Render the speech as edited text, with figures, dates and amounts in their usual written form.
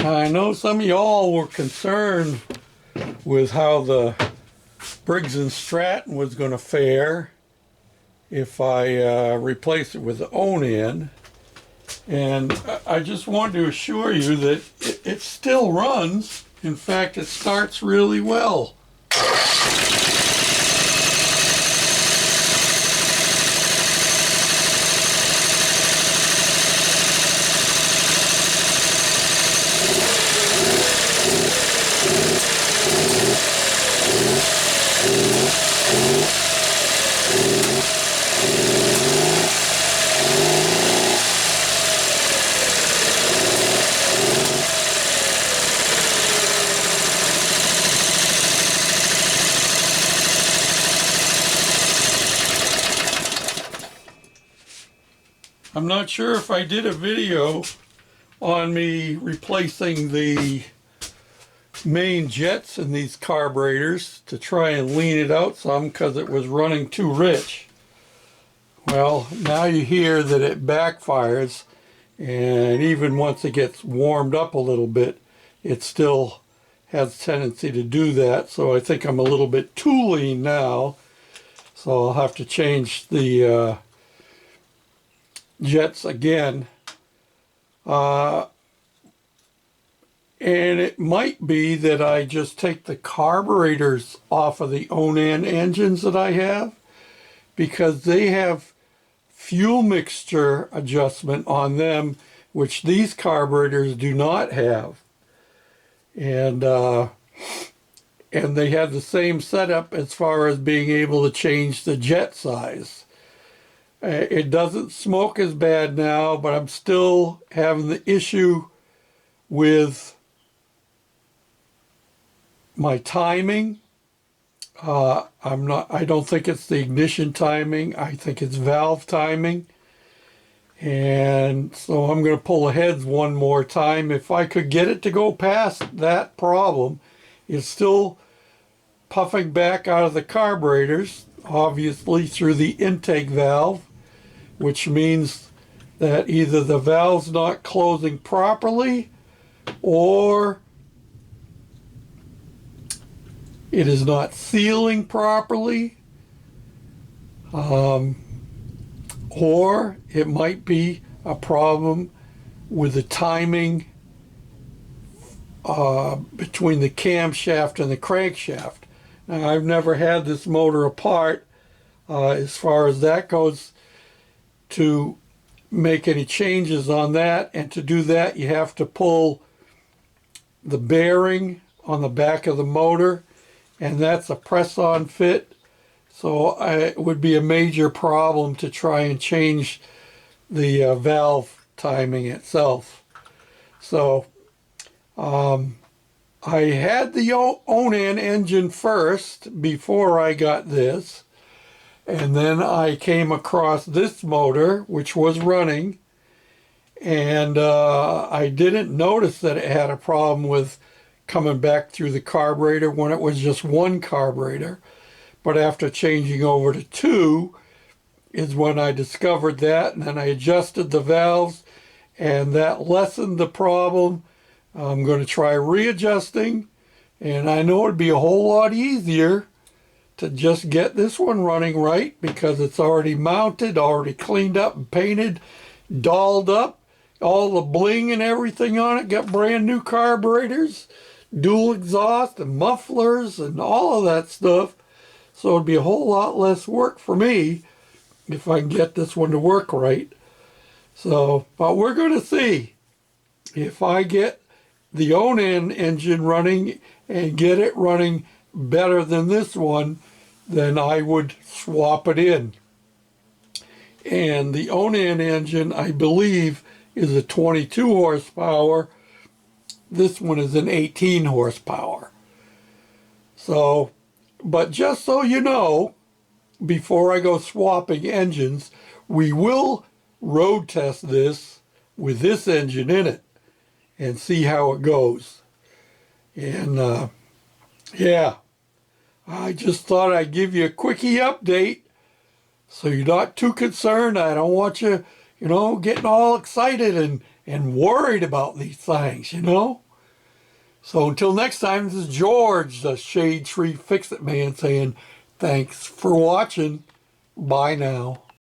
I know some of y'all were concerned with how the Briggs & Stratton was going to fare if I replace it with the Onan. And I just wanted to assure you that it still runs. In fact, it starts really well. I'm not sure if I did a video on me replacing the main jets in these carburetors to try and lean it out some because it was running too rich. Well, now you hear that it backfires, and even once it gets warmed up a little bit, it still has a tendency to do that. So I think I'm a little bit too lean now, so I'll have to change the jets again. And it might be that I just take the carburetors off of the Onan engines that I have, because they have fuel mixture adjustment on them, which these carburetors do not have. And they have the same setup as far as being able to change the jet size. It doesn't smoke as bad now, but I'm still having the issue with my timing. I don't think it's the ignition timing. I think it's valve timing. And so I'm going to pull the heads one more time. If I could get it to go past that problem, it's still puffing back out of the carburetors, obviously through the intake valve, which means that either the valve's not closing properly or it is not sealing properly, or it might be a problem with the timing between the camshaft and the crankshaft. Now, I've never had this motor apart as far as that goes to make any changes on that, and to do that you have to pull the bearing on the back of the motor, and that's a press-on fit, so it would be a major problem to try and change the valve timing itself. So I had the Onan engine first before I got this, and then I came across this motor, which was running, and I didn't notice that it had a problem with coming back through the carburetor when it was just one carburetor. But after changing over to two is when I discovered that, and then I adjusted the valves, and that lessened the problem. I'm going to try readjusting, and I know it'd be a whole lot easier to just get this one running right, because it's already mounted, already cleaned up and painted, dolled up, all the bling and everything on it, got brand new carburetors, dual exhaust and mufflers and all of that stuff. So it'd be a whole lot less work for me if I can get this one to work right. So, but we're going to see if I get the Onan engine running and get it running better than this one, then I would swap it in. And the Onan engine, I believe, is a 22 horsepower. This one is an 18 horsepower. So, but just so you know, before I go swapping engines, we will road test this with this engine in it and see how it goes. And yeah, I just thought I'd give you a quickie update so you're not too concerned. I don't want you, getting all excited and worried about these things, So until next time, this is George, the Shade Tree Fix-It Man, saying thanks for watching. Bye now.